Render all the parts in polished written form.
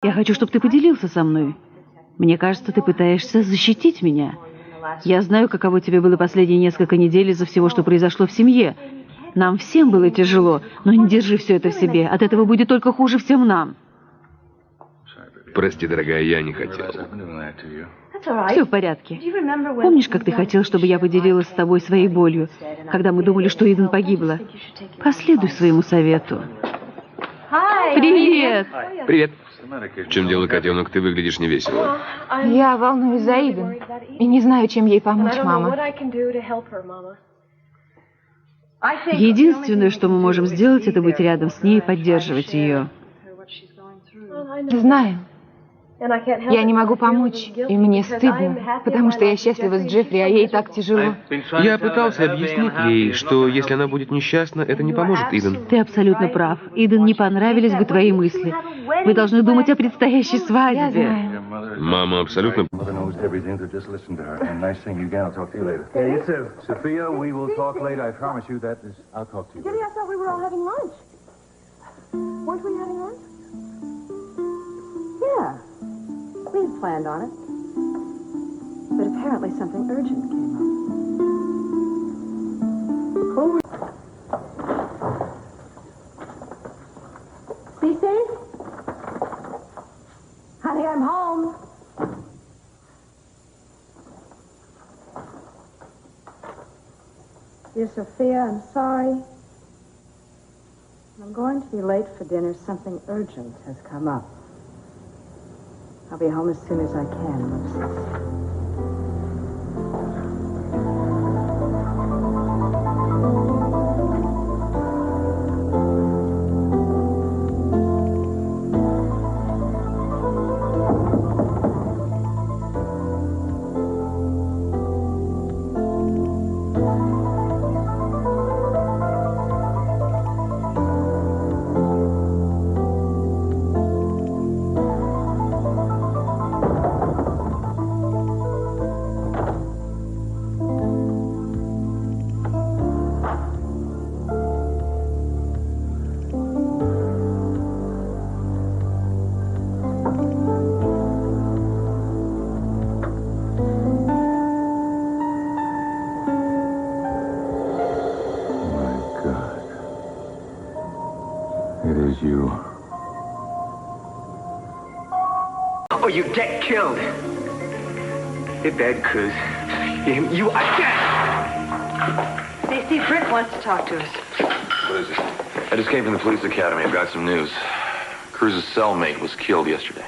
Я хочу, чтобы ты поделился со мной. Мне кажется, ты пытаешься защитить меня. Я знаю, каково тебе было последние несколько недель из-за всего, что произошло в семье. Нам всем было тяжело, но не держи все это в себе. От этого будет только хуже всем нам. Прости, дорогая, я не хотел. Все в порядке. Помнишь, как ты хотел, чтобы я поделилась с тобой своей болью, когда мы думали, что Иден погибла? Последуй своему совету. Привет! Привет. В чем дело, котенок? Ты выглядишь невесело. Я волнуюсь за Иден и не знаю, чем ей помочь, мама. Единственное, что мы можем сделать, это быть рядом с ней и поддерживать ее. Знаю. Я не могу помочь, и мне стыдно, потому что я счастлива с Джеффри, а ей так тяжело. Я пытался объяснить ей, что если она будет несчастна, это не поможет Иден. Ты абсолютно прав. Иден не понравились бы твои мысли. Вы должны думать о предстоящей Я свадьбе. знаю. Мама абсолютно... Sophia, we will talk later. I promise you that is... I'll talk to you. Daddy, I thought we were all having lunch. Weren't we having lunch? Yeah. We had planned on it. But apparently something urgent came up. Chloe. Cece? Honey, I'm home. Dear Sophia, I'm sorry. I'm going to be late for dinner. Something urgent has come up. I'll be home as soon as I can, Moses. Or you get killed. You're dead, Cruz. You are dead. Stacey, Britt wants to talk to us. What is it? I just came from the police academy. I've got some news. Cruz's cellmate was killed yesterday.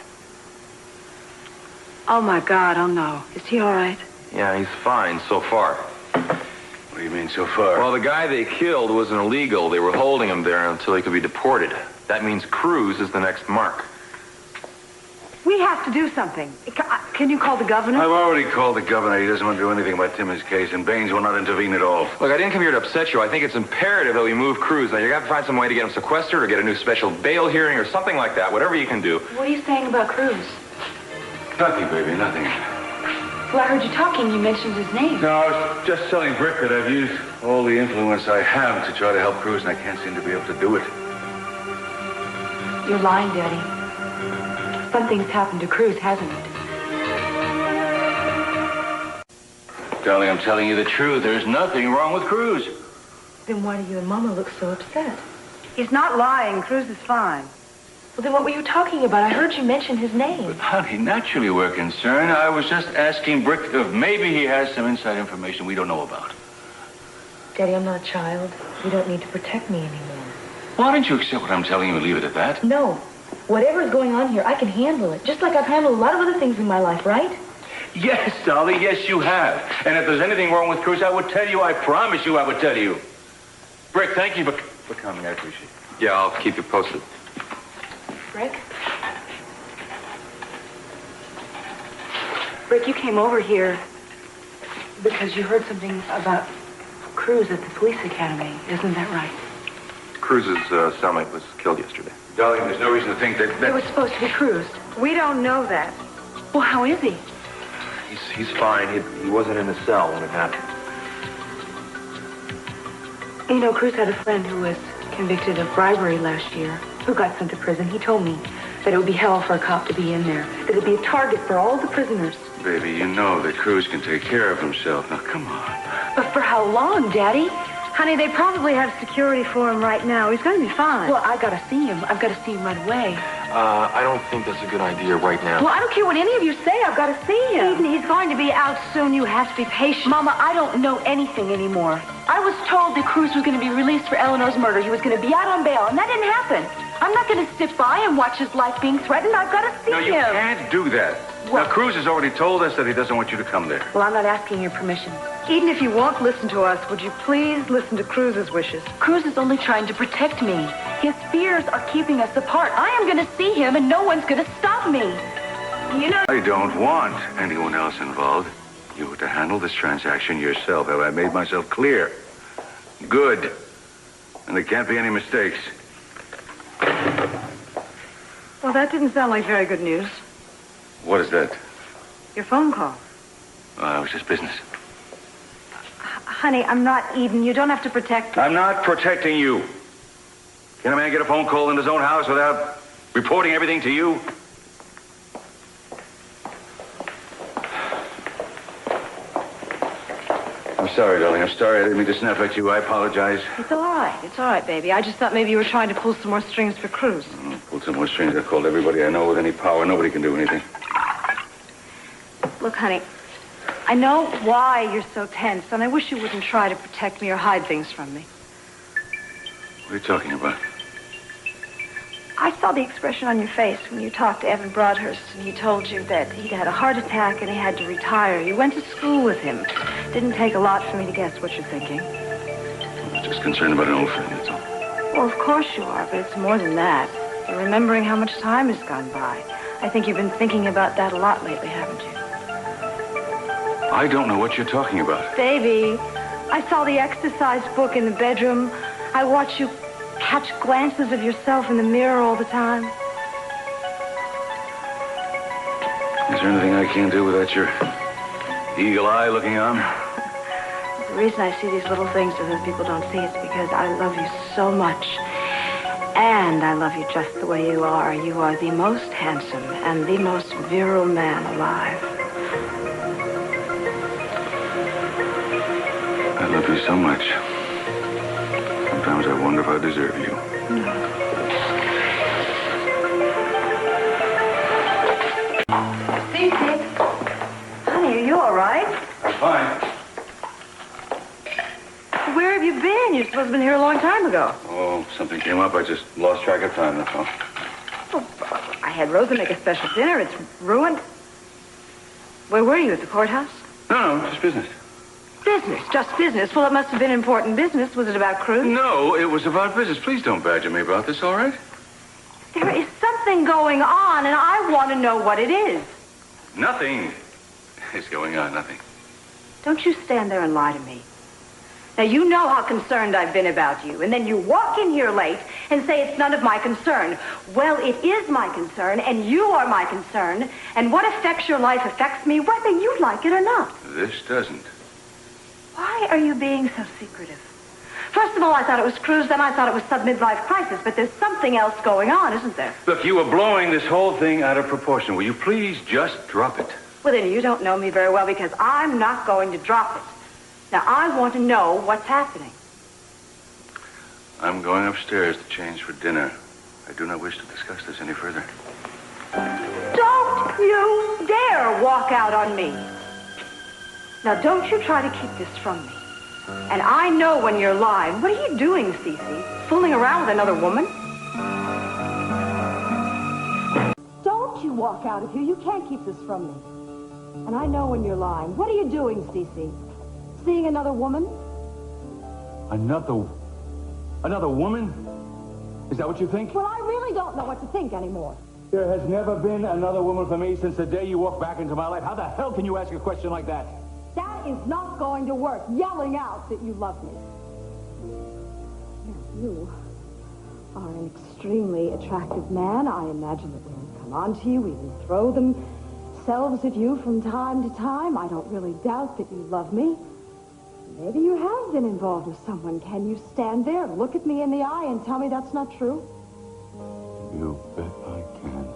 Oh, my God, oh, no. Is he all right? Yeah, he's fine so far. What do you mean so far? Well, the guy they killed was an illegal. They were holding him there until he could be deported. That means Cruz is the next mark. We have to do something. Can you call the governor? I've already called the governor. He doesn't want to do anything about Timmons' case, and Baines will not intervene at all. Look, I didn't come here to upset you. I think it's imperative that we move Cruz. Now, you got to find some way to get him sequestered or get a new special bail hearing or something like that. Whatever you can do. What are you saying about Cruz? Nothing, baby, nothing. Well, I heard you talking. You mentioned his name. No, I was just telling Britt that I've used all the influence I have to try to help Cruz, and I can't seem to be able to do it. You're lying, Daddy. Something's happened to Cruz, hasn't it? Darling, I'm telling you the truth. There's nothing wrong with Cruz. Then why do you and Mama look so upset? He's not lying. Cruz is fine. Well, then what were you talking about? I heard you mention his name. But, honey, naturally we're concerned. I was just asking Britt if maybe he has some inside information we don't know about. Daddy, I'm not a child. You don't need to protect me anymore. Why don't you accept what I'm telling you and leave it at that? No. Whatever is going on here, I can handle it. Just like I've handled a lot of other things in my life, right? Yes, darling, yes, you have. And if there's anything wrong with Cruz, I would tell you. I promise you I would tell you. Brick, thank you for coming. I appreciate it. Yeah, I'll keep you posted. Rick? Rick, you came over here because you heard something about Cruz at the police academy. Isn't that right? Cruz's cellmate was killed yesterday. Darling, there's no reason to think that... It was supposed to be Cruz. We don't know that. Well, how is he? He's fine. He wasn't in the cell when it happened. You know, Cruz had a friend who was convicted of bribery last year, who got sent to prison. He told me. That it would be hell for a cop to be in there. That it'd be a target for all the prisoners. Baby, you know that Cruz can take care of himself. Now, come on. But for how long, Daddy? Honey, they probably have security for him right now. He's going to be fine. Well, I gotta see him. I've got to see him right away. I don't think that's a good idea right now. Well, I don't care what any of you say. I've got to see him. Eden, he's going to be out soon. You have to be patient. Mama, I don't know anything anymore. I was told that Cruz was going to be released for Eleanor's murder. He was going to be out on bail, and that didn't happen. I'm not going to sit by and watch his life being threatened. I've got to see him. No, you can't do that. Well, now, Cruz has already told us that he doesn't want you to come there. Well, I'm not asking your permission. Eden, if you won't listen to us, would you please listen to Cruz's wishes? Cruz is only trying to protect me. His fears are keeping us apart. I am going to see him, and no one's going to stop me. You know... I don't want anyone else involved. You are to handle this transaction yourself. Have I made myself clear? Good. And there can't be any mistakes. Well, that didn't sound like very good news. What is that? Your phone call. It was just business. Honey, I'm not Eden. You don't have to protect me. I'm not protecting you. Can a man get a phone call in his own house without reporting everything to you? I'm sorry, darling. I'm sorry. I didn't mean to snap at you. I apologize. It's all right. It's all right, baby. I just thought maybe you were trying to pull some more strings for Cruz. Pulled some more strings. I called everybody I know with any power. Nobody can do anything. Look, honey, I know why you're so tense, and I wish you wouldn't try to protect me or hide things from me. What are you talking about? I saw the expression on your face when you talked to Evan Broadhurst, and he told you that he'd had a heart attack and he had to retire. You went to school with him. Didn't take a lot for me to guess what you're thinking. I'm just concerned about an old friend, that's all. Well, of course you are, but it's more than that. You're remembering how much time has gone by. I think you've been thinking about that a lot lately, haven't you? I don't know what you're talking about. Baby, I saw the exercise book in the bedroom. I watch you catch glances of yourself in the mirror all the time. Is there anything I can do without your eagle eye looking on? The reason I see these little things that other people don't see is because I love you so much. And I love you just the way you are. You are the most handsome and the most virile man alive. I love you so much. Sometimes I wonder if I deserve you. Cece, honey, are you all right? I'm fine. Where have you been? You're supposed to have been here a long time ago. Oh, something came up. I just lost track of time, that's all. Oh, I had Rosa make a special dinner. It's ruined. Where were you, at the courthouse? No, just business. Business, just business. Well, it must have been important business. Was it about Cruz? No, it was about business. Please don't badger me about this, all right? There is something going on, and I want to know what it is. Nothing is going on, nothing. Don't you stand there and lie to me. Now, you know how concerned I've been about you, and then you walk in here late and say it's none of my concern. Well, it is my concern, and you are my concern, and what affects your life affects me, whether you like it or not. This doesn't. Why are you being so secretive? First of all, I thought it was Cruz, then I thought it was some midlife crisis, but there's something else going on, isn't there? Look, you are blowing this whole thing out of proportion. Will you please just drop it? Well, then you don't know me very well, because I'm not going to drop it. Now, I want to know what's happening. I'm going upstairs to change for dinner. I do not wish to discuss this any further. Don't you dare walk out on me. Now, don't you try to keep this from me. And I know when you're lying. What are you doing, Cece? Fooling around with another woman? Don't you walk out of here. You can't keep this from me. And I know when you're lying. What are you doing, Cece? Seeing another woman? Another woman? Is that what you think? Well, I really don't know what to think anymore. There has never been another woman for me since the day you walked back into my life. How the hell can you ask a question like that? That is not going to work, yelling out that you love me. You are an extremely attractive man. I imagine that women come on to you, even throw themselves at you from time to time. I don't really doubt that you love me. Maybe you have been involved with someone. Can you stand there, look at me in the eye, and tell me that's not true? You bet I can.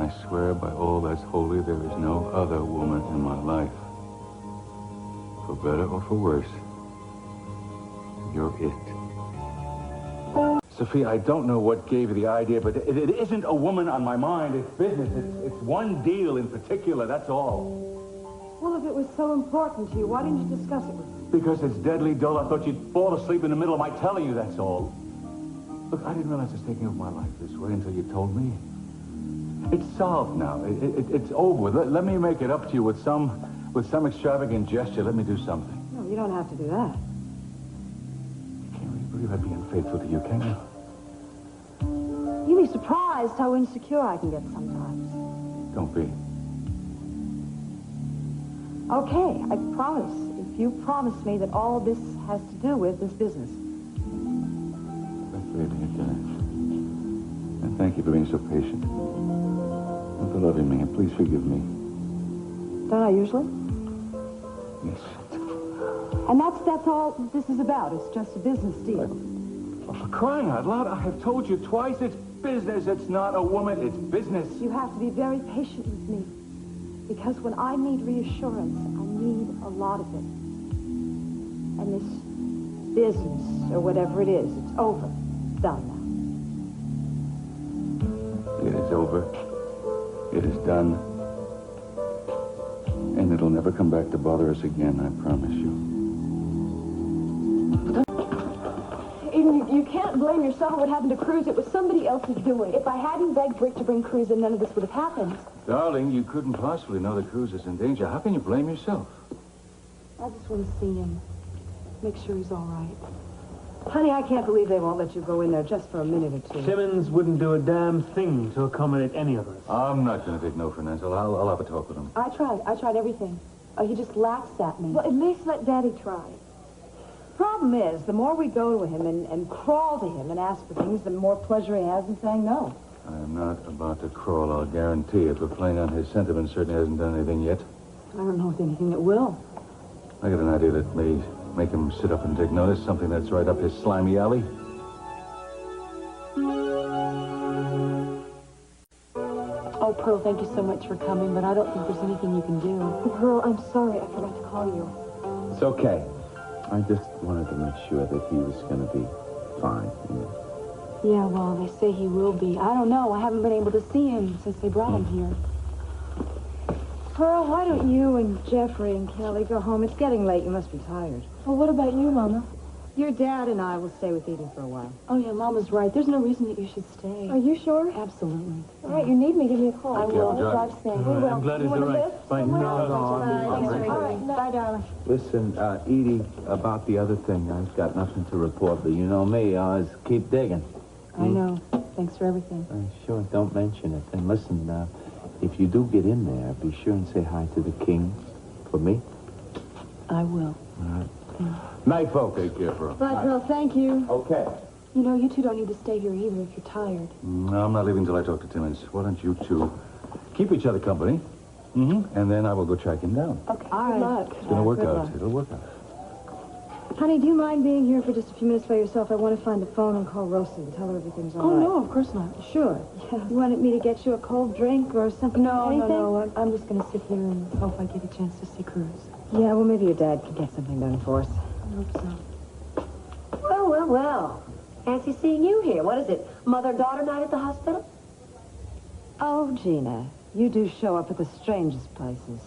I swear by all that's holy, there is no other woman in my life. For better or for worse, you're it. Sophia, I don't know what gave you the idea, but it isn't a woman on my mind. It's business. It's one deal in particular, that's all. Well, if it was so important to you, why didn't you discuss it with me? Because it's deadly dull. I thought you'd fall asleep in the middle of my telling you, that's all. Look, I didn't realize it's taking over my life this way until you told me. It's solved now. It's over. Let me make it up to you with some extravagant gesture. Let me do something. No, you don't have to do that. You can't really believe I'd be unfaithful to you, can you? You'd be surprised how insecure I can get sometimes. Don't be. Okay, I promise. If you promise me that all this has to do with this business. Thanks for leaving it, and thank you for being so patient. And for loving me, and please forgive me. Don't I usually? Yes. And that's all this is about. It's just a business deal. For crying out loud, I have told you twice, it's business. It's not a woman, it's business. You have to be very patient with me. Because when I need reassurance, I need a lot of it. And this business, or whatever it is, it's over. It's done now. It is over. It is done. And it'll never come back to bother us again, I promise you. You can't blame yourself for what happened to Cruz. It was somebody else's doing. If I hadn't begged Brick to bring Cruz in, none of this would have happened. Darling, you couldn't possibly know that Cruz is in danger. How can you blame yourself? I just want to see him. Make sure he's all right. Honey, I can't believe they won't let you go in there just for a minute or two. Simmons wouldn't do a damn thing to accommodate any of us. I'm not going to take no for an answer. I'll have a talk with him. I tried everything. Oh, he just laughs at me. Well, at least let Daddy try. Problem is, the more we go to him and crawl to him and ask for things, the more pleasure he has in saying no. I am not about to crawl, I'll guarantee it. But playing on his sentiments certainly hasn't done anything yet. I don't know of anything that will. I got an idea that may make him sit up and take notice, something that's right up his slimy alley. Oh, Pearl, thank you so much for coming, but I don't think there's anything you can do. Pearl, I'm sorry. I forgot to call you. It's okay. I just wanted to make sure that he was going to be fine. You know? Yeah, well, they say he will be. I don't know. I haven't been able to see him since they brought him here. Pearl, why don't you and Jeffrey and Kelly go home? It's getting late. You must be tired. Well, what about you, Mama? Your dad and I will stay with Eden for a while. Oh, yeah, Mama's right. There's no reason that you should stay. Are you sure? Absolutely. All right, you need me, give me a call. I will. Drive safe. I'm glad he's all right. Bye. Bye, darling. Listen, Edie, about the other thing, I've got nothing to report, but you know me, I always keep digging. I know. Thanks for everything. Sure, don't mention it. And listen, if you do get in there, be sure and say hi to the king for me. I will. All right. Night, folks. Take care, Pearl. Bye, Pearl. Thank you. Okay. You know, you two don't need to stay here either if you're tired. No, I'm not leaving until I talk to Timmons. Why don't you two keep each other company? And then I will go track him down. Okay, All right. good luck. It's going to work Good out. luck. It'll work out. Honey, do you mind being here for just a few minutes by yourself? I want to find the phone and call Rosie and tell her everything's all right. Oh, no, of course not. Sure. You wanted me to get you a cold drink or something? Anything? No. I'm just going to sit here and hope I get a chance to see Cruz. Yeah, well, maybe your dad can get something done for us. I hope so. Well. Fancy seeing you here. What is it, mother-daughter night at the hospital? Oh, Gina, you do show up at the strangest places.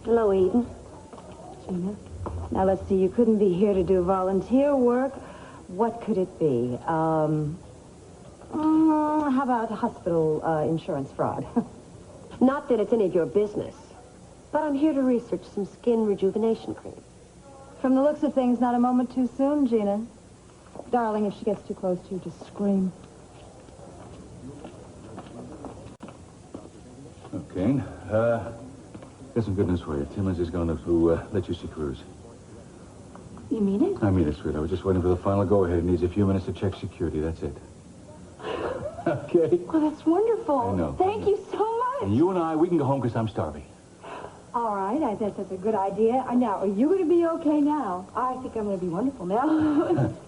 Hello, Eden. Gina, now let's see, you couldn't be here to do volunteer work. What could it be? How about hospital insurance fraud? Not that it's any of your business, but I'm here to research some skin rejuvenation cream. From the looks of things, not a moment too soon, Gina. Darling, if she gets too close to you, just scream. Okay. Got some good news for you. Timmons is going to let you see Cruz. You mean it? I mean it, sweetheart. I was just waiting for the final go-ahead. He needs a few minutes to check security. That's it. Okay? Oh, that's wonderful. I know. Thank you so much. And you and I, we can go home because I'm starving. All right, I think that's a good idea. Now, are you going to be okay now? I think I'm going to be wonderful now.